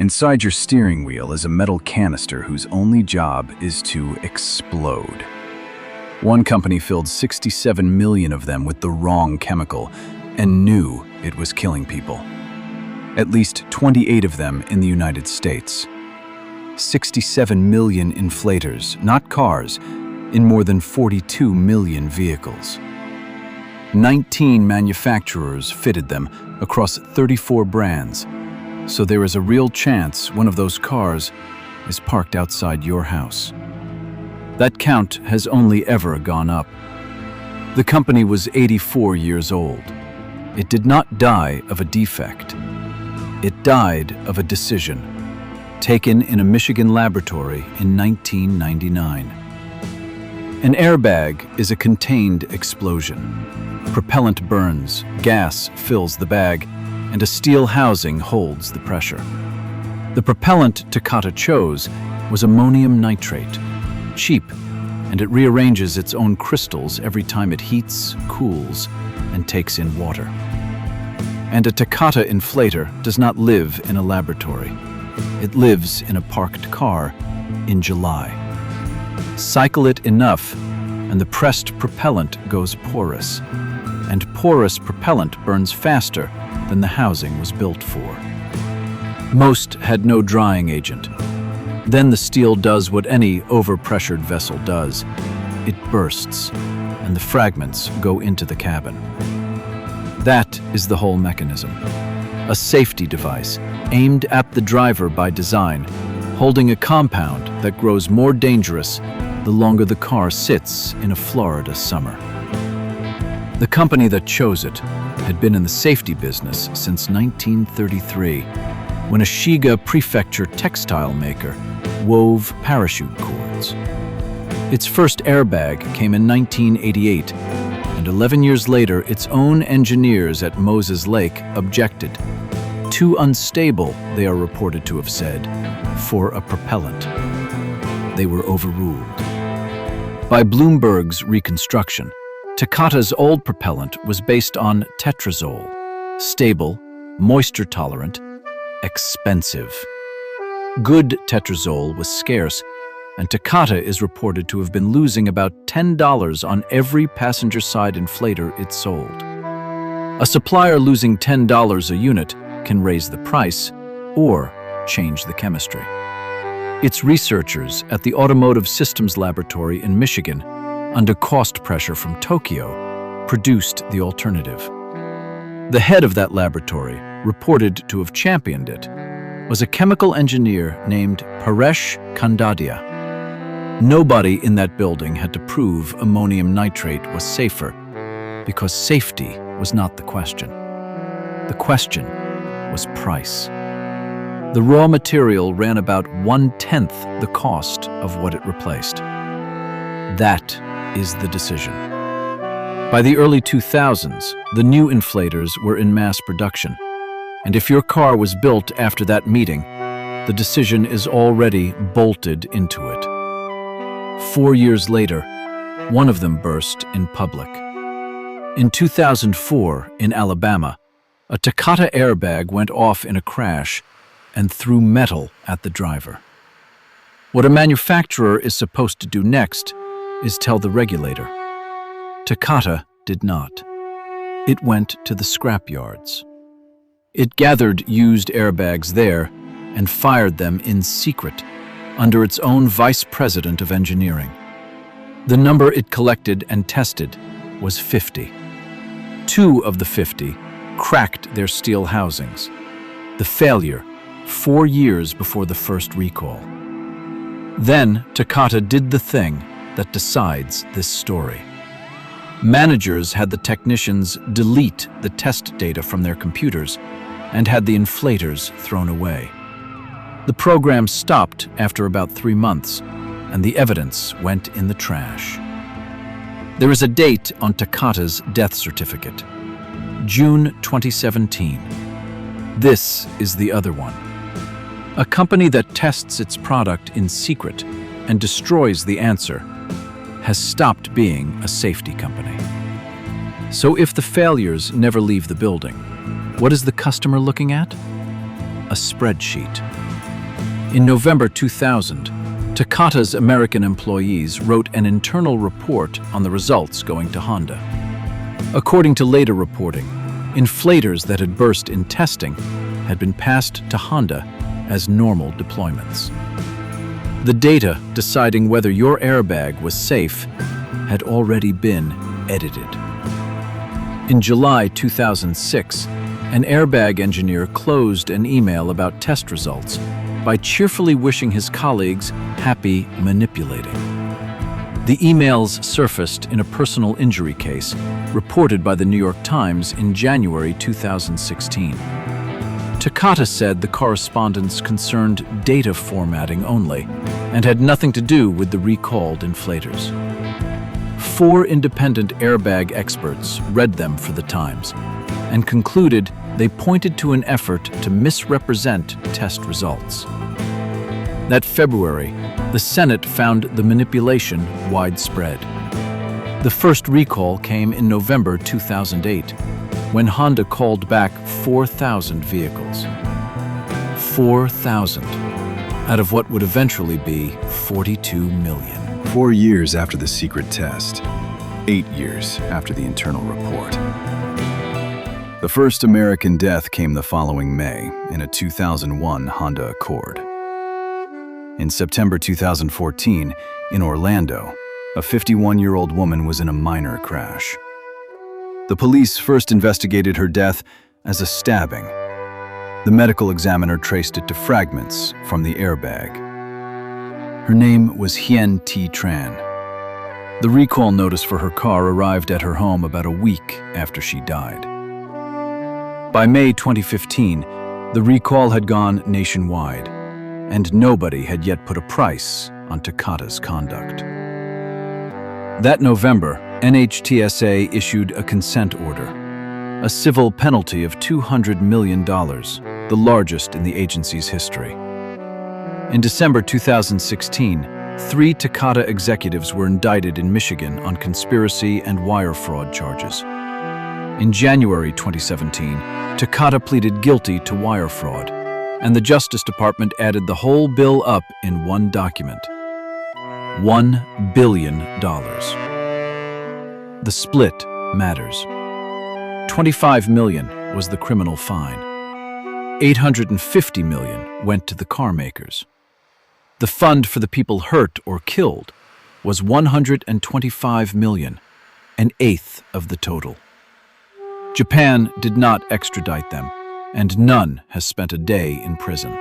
Inside your steering wheel is a metal canister whose only job is to explode. One company filled 67 million of them with the wrong chemical and knew it was killing people. At least 28 of them in the United States. 67 million inflators, not cars, in more than 42 million vehicles. 19 manufacturers fitted them across 34 brands, so there is a real chance one of those cars is parked outside your house. That count has only ever gone up. The company was 84 years old. It did not die of a defect. It died of a decision, taken in a Michigan laboratory in 1999. An airbag is a contained explosion. Propellant burns, gas fills the bag, and a steel housing holds the pressure. The propellant Takata chose was ammonium nitrate, cheap, and it rearranges its own crystals every time it heats, cools, and takes in water. And a Takata inflator does not live in a laboratory. It lives in a parked car in July. Cycle it enough, and the pressed propellant goes porous. And porous propellant burns faster than the housing was built for. Most had no drying agent. Then the steel does what any overpressured vessel does. It bursts, and the fragments go into the cabin. That is the whole mechanism. A safety device aimed at the driver by design, holding a compound that grows more dangerous the longer the car sits in a Florida summer. The company that chose it had been in the safety business since 1933, when a Shiga Prefecture textile maker wove parachute cords. Its first airbag came in 1988, and 11 years later, its own engineers at Moses Lake objected. Too unstable, they are reported to have said, for a propellant. They were overruled. By Bloomberg's reconstruction, Takata's old propellant was based on tetrazole, stable, moisture-tolerant, expensive. Good tetrazole was scarce, and Takata is reported to have been losing about $10 on every passenger-side inflator it sold. A supplier losing $10 a unit can raise the price or change the chemistry. Its researchers at the Automotive Systems Laboratory in Michigan, under cost pressure from Tokyo, produced the alternative. The head of that laboratory, reported to have championed it, was a chemical engineer named Paresh Kandadia. Nobody in that building had to prove ammonium nitrate was safer, because safety was not the question. The question was price. The raw material ran about 1/10 the cost of what it replaced. That is the decision. By the early 2000s, the new inflators were in mass production, and if your car was built after that meeting, the decision is already bolted into it. 4 years later, one of them burst in public. In 2004, in Alabama, a Takata airbag went off in a crash and threw metal at the driver. What a manufacturer is supposed to do next is tell the regulator. Takata did not. It went to the scrapyards. It gathered used airbags there and fired them in secret under its own vice president of engineering. The number it collected and tested was 50. 2 of the 50 cracked their steel housings. The failure 4 years before the first recall. Then Takata did the thing that decides this story. Managers had the technicians delete the test data from their computers and had the inflators thrown away. The program stopped after about 3 months, and the evidence went in the trash. There is a date on Takata's death certificate, June 2017. This is the other one. A company that tests its product in secret and destroys the answer has stopped being a safety company. So if the failures never leave the building, what is the customer looking at? A spreadsheet. In November 2000, Takata's American employees wrote an internal report on the results going to Honda. According to later reporting, inflators that had burst in testing had been passed to Honda as normal deployments. The data deciding whether your airbag was safe had already been edited. In July 2006, an airbag engineer closed an email about test results by cheerfully wishing his colleagues happy manipulating. The emails surfaced in a personal injury case reported by the New York Times in January 2016. Takata said the correspondence concerned data formatting only and had nothing to do with the recalled inflators. 4 independent airbag experts read them for the Times and concluded they pointed to an effort to misrepresent test results. That February, the Senate found the manipulation widespread. The first recall came in November 2008, when Honda called back 4,000 vehicles. 4,000 out of what would eventually be 42 million. 4 years after the secret test, 8 years after the internal report. The first American death came the following May in a 2001 Honda Accord. In September 2014, in Orlando, a 51-year-old woman was in a minor crash. The police first investigated her death as a stabbing. The medical examiner traced it to fragments from the airbag. Her name was Hien T. Tran. The recall notice for her car arrived at her home about a week after she died. By May 2015, the recall had gone nationwide, and nobody had yet put a price on Takata's conduct. That November, NHTSA issued a consent order, a civil penalty of $200 million, the largest in the agency's history. In December 2016, 3 Takata executives were indicted in Michigan on conspiracy and wire fraud charges. In January 2017, Takata pleaded guilty to wire fraud, and the Justice Department added the whole bill up in one document. $1 billion. The split matters. $25 million was the criminal fine. $850 million went to the car makers. The fund for the people hurt or killed was $125 million, an eighth of the total. Japan did not extradite them, and none has spent a day in prison.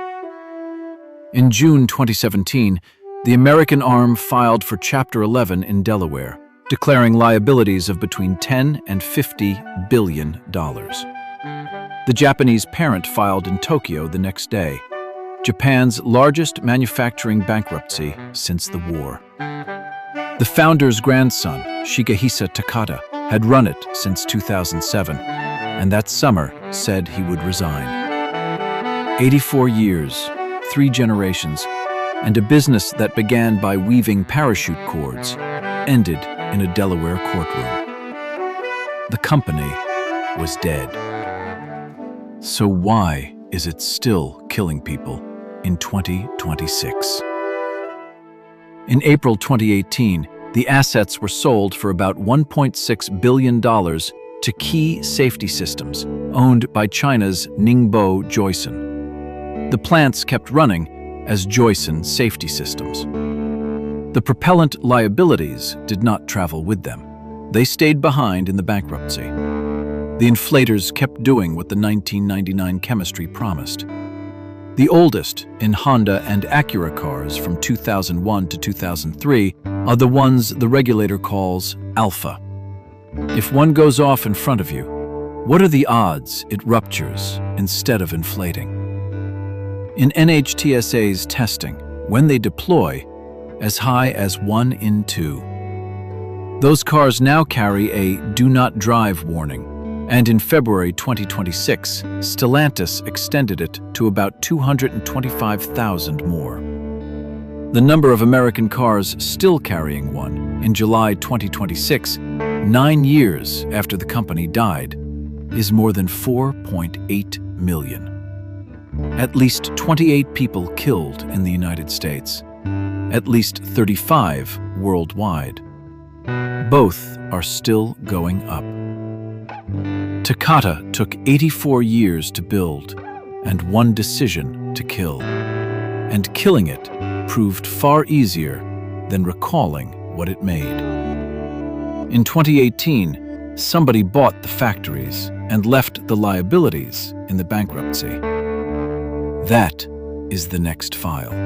In June 2017, the American arm filed for Chapter 11 in Delaware, declaring liabilities of between $10 and $50 billion. The Japanese parent filed in Tokyo the next day, Japan's largest manufacturing bankruptcy since the war. The founder's grandson, Shiga Takata, had run it since 2007, and that summer said he would resign. 84 years, 3 generations, and a business that began by weaving parachute cords ended in a Delaware courtroom. The company was dead. So why is it still killing people in 2026? In April 2018, the assets were sold for about $1.6 billion to Key Safety Systems, owned by China's Ningbo Joyson. The plants kept running as Joyson Safety Systems. The propellant liabilities did not travel with them. They stayed behind in the bankruptcy. The inflators kept doing what the 1999 chemistry promised. The oldest, in Honda and Acura cars from 2001 to 2003, are the ones the regulator calls alpha. If one goes off in front of you, what are the odds it ruptures instead of inflating? In NHTSA's testing, when they deploy, as high as 1 in 2. Those cars now carry a do not drive warning, and in February 2026, Stellantis extended it to about 225,000 more. The number of American cars still carrying one in July 2026, 9 years after the company died, is more than 4.8 million. At least 28 people killed in the United States. At least 35 worldwide. Both are still going up. Takata took 84 years to build and one decision to kill. And killing it proved far easier than recalling what it made. In 2018, somebody bought the factories and left the liabilities in the bankruptcy. That is the next file.